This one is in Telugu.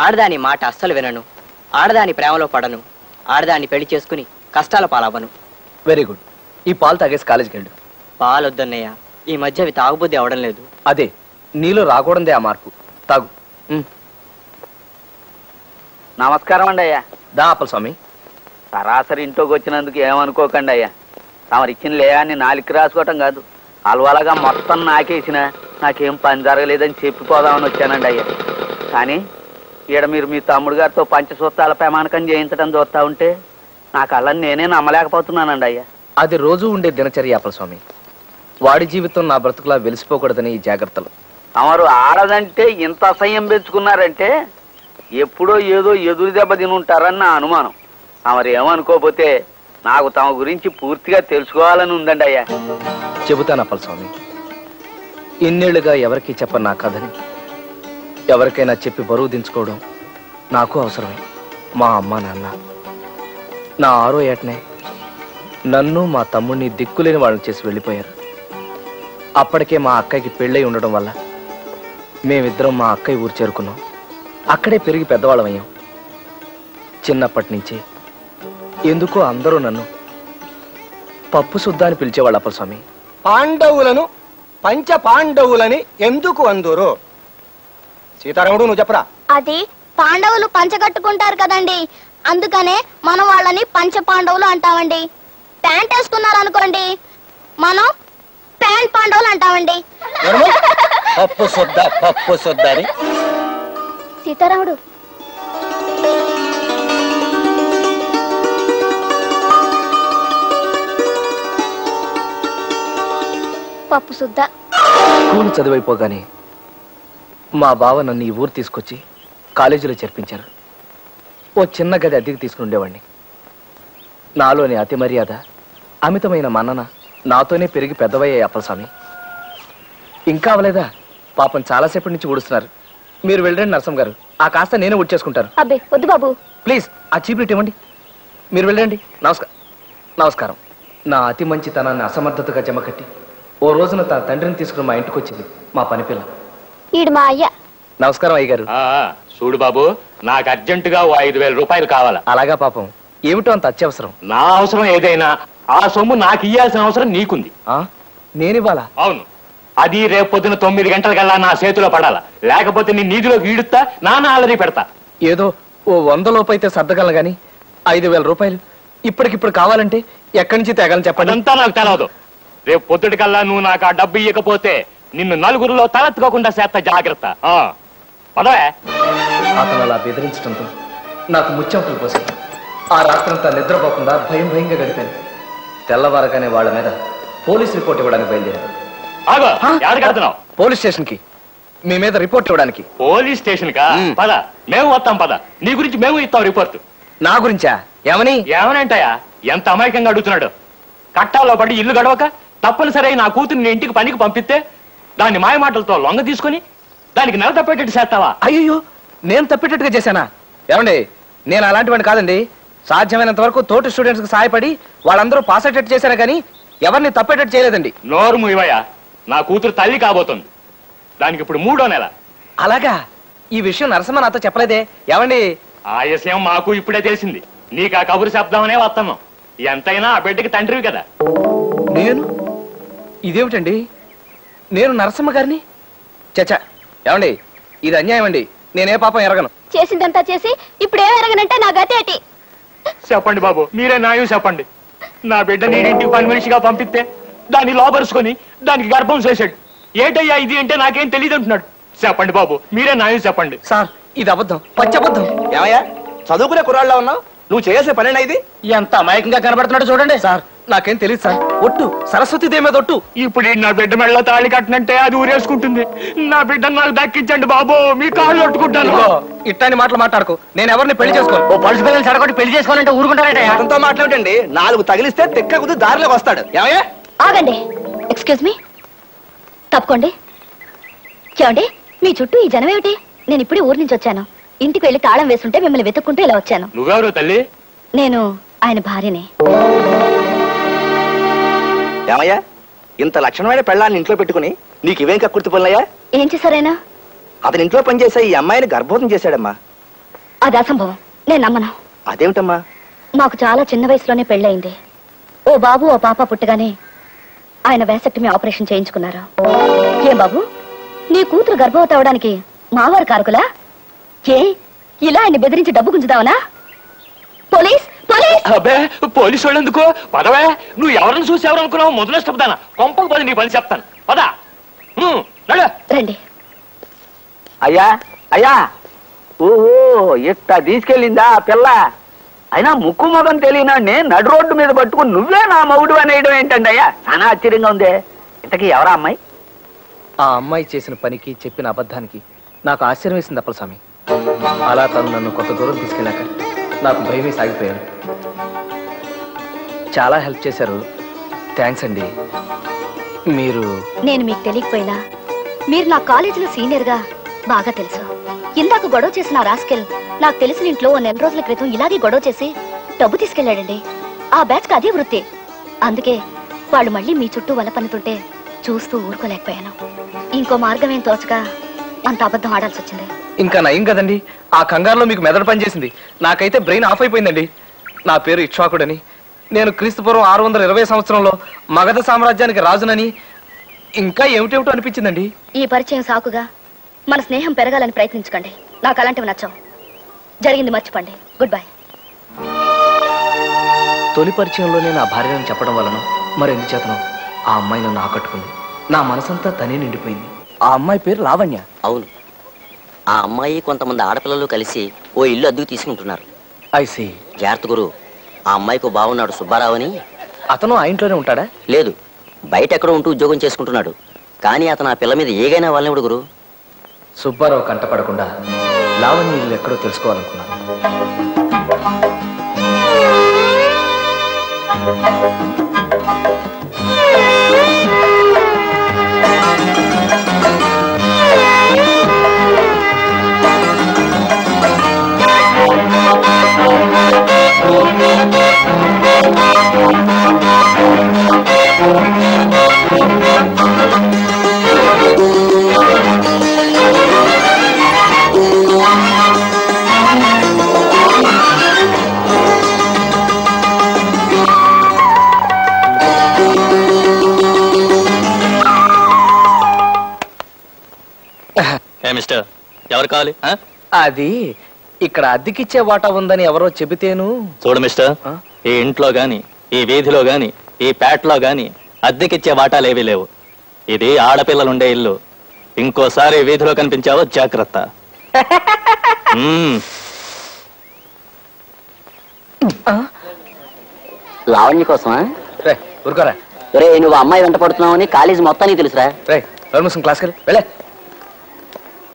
ఆడదాని మాట అస్సలు వినను, ఆడదాని ప్రేమలో పడను, ఆడదాన్ని పెళ్లి చేసుకుని కష్టాల పాలవ్వను. Very good. ఈ పాలు తాగేసి కాలేజీకి వెళ్ళు. పాలొద్దన్నయ్య, ఈ మధ్య అవి తాగుబుద్ధి అవడం లేదు. అదే నీలో రాకూడదే ఆ మార్పు. తాగు. నమస్కారం అండి అయ్యా. దా అప్పల స్వామి. సరాసరి ఇంట్లోకి వచ్చినందుకు ఏమనుకోకండి అయ్యా. తమరు ఇచ్చిన లేయాన్ని నాలుగు రాసుకోవటం కాదు, అలవాలగా మొత్తం నాకేసిన నాకేం పని జరగలేదని చెప్పిపోదామని వచ్చానండి అయ్యా. కానీ ఈడ మీరు మీ తమ్ముడు గారితో పంచసూత్రాల ప్రమాణకం చేయించడం చూస్తా ఉంటే నా కళ్ళని నేనే నమ్మలేకపోతున్నానండి అయ్యా. అది రోజు ఉండే దినచర్య అప్పల స్వామి. వాడి జీవితం నా బ్రతుకులా వెలిసిపోకూడదని ఈ జాగ్రత్తలు. తమరు ఆడదంటే ఇంత అసహ్యం పెంచుకున్నారంటే ఎప్పుడో ఏదో ఎదురు దెబ్బ తినుంటారని నా అనుమానం. తమరు ఏమనుకోకపోతే నాకు తమ గురించి పూర్తిగా తెలుసుకోవాలని ఉందండి అయ్యా. చెబుతాను అప్పల స్వామి. ఇన్నేళ్లుగా ఎవరికి చెప్పను నా కథని ఎవరికైనా చెప్పి బరువు దించుకోవడం నాకు అవసరమే. మా అమ్మ నాన్న నా 6వ ఏటనే నన్ను మా తమ్ముడిని దిక్కులేని వాళ్ళని చేసి వెళ్ళిపోయారు. అప్పటికే మా అక్కయ్యకి పెళ్ళై ఉండడం వల్ల మేమిద్దరం మా అక్కయ్య ఊరు చేరుకున్నాం. అక్కడే పెరిగి పెద్దవాళ్ళం అయ్యాం. చిన్నప్పటి నుంచి ఎందుకో అందరూ నన్ను పప్పు సుద్దా అని పిలిచేవాళ్ళు అప్పల స్వామి. పాండవులను పంచ పాండవులని ఎందుకు అందురు? సీతారాముడు నువ్వు చెప్పరా. అది పాండవులు పంచగట్టుకుంటారు కదండి, అందుకనే మనం వాళ్ళని పంచ పాండవులు అంటామండి. ప్యాంట్ వేసుకున్నారు అనుకోండి, మనం ప్యాంట్ పాండవులు అంటామండి. పప్పు సుద్ద అని. సీతారాముడు పప్పు సుద్ద. స్కూల్ చదివైపోగానే మా బావ నన్ను ఈ ఊరు తీసుకొచ్చి కాలేజీలో చేర్పించారు. ఓ చిన్న గది అద్దెకి తీసుకుని ఉండేవాడిని. నాలోని అతి మర్యాద, అమితమైన మన్నన నాతోనే పెరిగి పెద్దవయ్యాయి అప్పల స్వామి. ఇంకా అవలేదా? పాపం చాలాసేపటి నుంచి ఊడుస్తున్నారు. మీరు వెళ్ళండి నరసం గారు, ఆ కాస్త నేనే ఊడ్చేసుకుంటాను. అబ్బే వద్దు బాబు, ప్లీజ్ ఆ చీప్లెట్ ఇవ్వండి. మీరు వెళ్ళండి. నమస్కారం. నా అతి మంచితనాన్ని అసమర్థతగా జమకట్టి ఓ రోజున తన తండ్రిని తీసుకుని మా ఇంటికి వచ్చింది మా పని పిల్ల. ఈడు మా అయ్య. నమస్కారం అయ్య గారు. చూడు బాబు, నాకు అర్జెంటుగా 5,000 రూపాయలు కావాలా? అలాగా పాపం, ఏమిటో అంత అత్యవసరం? నా అవసరం ఏదైనా ఆ సొమ్ము నాకు ఇయ్యాల్సిన అవసరం నీకుంది. నేనివ్వాలా? అవును. అది రేపు పొద్దున 9 గంటలకల్లా నా చేతిలో పడాలా, లేకపోతే నీ నీటిలోకి ఈడుతా, నాన్న ఆలరీ పెడతా. ఏదో ఓ 100 లోపు అయితే సర్దగలను గాని 5,000 రూపాయలు ఇప్పటికిప్పుడు కావాలంటే ఎక్కడి నుంచి తేగలను చెప్పండి. అదంతా నాకు తెలవదు. రేపు పొద్దుటికల్లా నువ్వు నాకు ఆ డబ్బు ఇవ్వకపోతే నిన్ను నలుగురిలో తలెత్తుకోకుండా చేస్తా, జాగ్రత్త. పదవే. అతను అలా బెదిరించడంతో నాకు ముచ్చెమటలు పోసి ఆ రాత్రంతా నిద్రపోకుండా భయంగా గడిపాను. తెల్లవారగానే వాళ్ళ మీద పోలీస్ రిపోర్ట్ ఇవ్వడానికి బయలుదేరాను. పోలీస్ స్టేషన్ కి మీ మీద రిపోర్ట్ ఇవ్వడానికి. పోలీస్ స్టేషన్ కా? పద, మేము వస్తాం. పద, నీ గురించి మేము ఇస్తాం రిపోర్ట్. నా గురించా? ఏమనంటాయా? ఎంత అమాయకంగా అడుగుతున్నాడు. కట్టాలో పడి ఇల్లు గడవక తప్పనిసరి నా కూతురు ఇంటికి పనికి పంపిస్తే దాన్ని మాయమాటలతో లొంగ తీసుకుని దానికి నెల తప్పేటట్టు చేస్తావా? అయ్యో, నేను తప్పేటట్టుగా చేశానా? ఏమండి, నేను అలాంటి వాడిని కాదండి. సాధ్యమైనంత వరకు తోటి స్టూడెంట్స్ కి సహాయపడి వాళ్ళందరూ పాస్ అయ్యేటట్టు చేశాను కానీ ఎవరిని తప్పేటట్టు చేయలేదండి. నోరు మూయవయ్యా, నా కూతురు తల్లి కాబోతుంది. దానికి ఇప్పుడు 3వ నెల. అలాగా? ఈ విషయం నరసింహ నాతో చెప్పలేదే. ఏమండి, ఆ విషయం మాకు ఇప్పుడే తెలిసింది. నీకు ఆ కబురు శబ్దమనే వస్తాను. ఎంతైనా ఆ బిడ్డకి తండ్రివి కదా. ఇదేమిటండి, నేను నరసింహ గారిని? చచ్చా, ఏమండి, ఇది అన్యాయం అండి. నేనే పాపం ఎరగను. చేసిందంతా చేసి ఇప్పుడు ఏం ఎరగనంటే నా గతి ఏంటి? చెప్పండి బాబు, మీరే న్యాయం చెప్పండి. నా బిడ్డ నేనింటికి పని మనిషిగా పంపిస్తే దాన్ని లోపరుచుకొని దానికి గర్భం చేశాడు. ఏంటయ్యా ఇది అంటే నాకేం తెలియదు అంటున్నాడు. చెప్పండి బాబు, మీరే న్యాయం చెప్పండి. సార్, ఇది అబద్ధం, పచ్చబద్ధం. ఏమయ్యా, చదువుకునే కుర్రాళ్ళ ఉన్నావు? నువ్వు చేసే పనేనా ఇది? ఎంత అమాయకంగా కనబడుతున్నాడు చూడండి. సార్, నాకేం తెలియదు సార్. ఒట్టు, సరస్వతిదేవి మీద ఒట్టు. ఇప్పుడు నా బిడ్డ మెళ్ళ తాళి కట్టినంటే అది ఊరేసుకుంటుంది. నా బిడ్డను నాకు దక్కించండి బాబు, మీ కాళ్ళు కొట్టుకుంటాను. ఇట్లాంటి మాటలు మాట్లాడుకో. నేను ఎవరిని పెళ్లి చేసుకోను. ఓ పలుసు పిల్లలు చెడగొట్టి పెళ్లి చేసుకోవాలంటే ఊరుకుంటారట. అతనితో మాట్లాడండి, 4 తగిలిస్తే తెక్క కుది దారిలోకి వస్తాడు. ఏమయ్యా? ఆగండి. ఎక్స్క్యూజ్ మీ, తప్పుకోండి. చూడండి, మీ చుట్టూ ఈ జనం ఏమిటి? నేను ఇప్పుడే ఊరి నుంచి వచ్చాను. ఇంటికి వెళ్ళి తాళం వేస్తుంటే మిమ్మల్ని వెతుక్కుంటూ ఇలా వచ్చాను. నువ్వెవరు తల్లి? నేను ఆయన భార్యనే. ఏమయ్యా, ఇంత లక్షణమైన పెళ్ళాన్ని ఇంట్లో పెట్టుకుని నీకు ఇవేం కక్కుర్తి పనులయ్యా? ఏం చేశారైనా? అతని ఇంట్లో పనిచేసే ఈ అమ్మాయిని గర్భవతం చేశాడమ్మా. అది అసంభవం, నేను నమ్మను. అదేమిటమ్మా? మాకు చాలా చిన్న వయసులోనే పెళ్ళయింది. ఓ బాబు ఓ పాప పుట్టగానే ఆయన వేసక్టమీ ఆపరేషన్ చేయించుకున్నారు. ఏం బాబు, నీ కూతురు గర్భవతి అవడానికి మావారు కారకులా? ఏ ఇలా ఆయన బెదిరించి డబ్బు గుంజుదావనా? Police police! అబ్బే పోలీసు వాళ్ళు ఎందుకో? పదవే, నువ్వు ఎవరిని చూసి ఎవరు అనుకున్నావు? మొదలు చెప్తానా? కొంపకు పది నీ పని చెప్తాను. పద రండి. అయ్యా అయ్యా, ఓహో ఇట్ట తీసుకెళ్ళిందా ఆ పిల్ల? అయినా ముక్కు మొగం తెలియనాడిని నడు రోడ్డు మీద పట్టుకుని నువ్వే నా మగుడు అనేయడం ఏంటండి అయ్యా? చాలా ఆశ్చర్యంగా ఉంది. ఇంతకీ ఎవరా అమ్మాయి? ఆ అమ్మాయి చేసిన పనికి, చెప్పిన అబద్ధానికి నాకు ఆశ్చర్యం వేసింది అప్పలస్వామి. అలా తను నన్ను కొంత దూరం తీసుకెళ్ళాక నాకు భయమే సాగిపోయాను. చాలా హెల్ప్ చేశారు, థ్యాంక్స్ అండి. మీరు నేను మీకు తెలియకపోయినా మీరు నా కాలేజీలో సీనియర్ గా బాగా తెలుసు. ఇందాక గొడవ చేసిన రాస్కెల్ నాకు తెలిసిన ఇంట్లో ఓ నెల రోజుల క్రితం ఇలాగే గొడవ చేసి డబ్బు తీసుకెళ్లాడండి. ఆ బ్యాచ్ కి అదే వృత్తి. అందుకే వాళ్ళు మళ్ళీ మీ చుట్టూ వల పన్నుతుంటే చూస్తూ ఊరుకోలేకపోయాను. ఇంకో మార్గం ఏం తోచక అంత అబద్ధం ఆడాల్సి వచ్చింది. ఇంకా నయం కదండి, ఆ కంగారులో మీకు మెదడు పనిచేసింది. నాకైతే బ్రెయిన్ ఆఫ్ అయిపోయిందండి. నా పేరు ఇక్ష్వాకుడని, నేను క్రీస్తుపూర్వం 620 సంవత్సరంలో మగధ సామ్రాజ్యానికి రాజునని, ఇంకా ఏమిటేమిటో అనిపించిందండి. ఈ పరిచయం సాకుగా మన స్నేహం పెరగాలని ప్రయత్నించకండి. నాకు అలాంటివి నచ్చవు. జరిగింది మర్చిపోండి. Good bye. తొలి పరిచయంలోనే నా భార్యను చెప్పడం వలన మరెందుచేతనో ఆ అమ్మాయి నన్ను ఆకట్టుకుంది. నా మనసంతా తనే నిండిపోయింది. ఆ అమ్మాయి పేరు లావణ్య. అవును, ఆ అమ్మాయి కొంతమంది ఆడపిల్లలు కలిసి ఓ ఇల్లు అద్దెకు తీసుకుంటున్నారు. I see. జాగ్రత్త గురు, ఆ అమ్మాయికి బాగున్నాడు సుబ్బారావు అని. అతను ఆ ఇంట్లోనే ఉంటాడా? లేదు, బయట ఎక్కడో ఉంటూ ఉద్యోగం చేసుకుంటున్నాడు. కానీ అతను ఆ పిల్ల మీద ఏగైనా వాళ్ళనివ్వడు గురు. సుబ్బారావు కంటపడకుండా లావణ్య ఇల్లు ఎక్కడో తెలుసుకోవాలనుకున్నాను. మిస్టర్, ఎవరు కావాలి? అది ఇక్కడ అద్దెకిచ్చే వాటా ఉందని ఎవరో చెబితేను. చూడు మిస్టర్, ఈ ఇంట్లో గాని, ఈ వీధిలో గాని, ఈ పేటలో గాని అద్దెకిచ్చే వాటాలేవీ లేవు. ఇది ఆడపిల్లలుండే ఇల్లు. ఇంకోసారి వీధిలో కనిపించావో జాగ్రత్త. లావణ్య కోసమా? ఊరుకోరా. నువ్వు అమ్మాయి వెంట పడుతున్నావు అని కాలేజీ మొత్తానికి తెలుసురా. రే క్లాస్కి వెళ్ళే.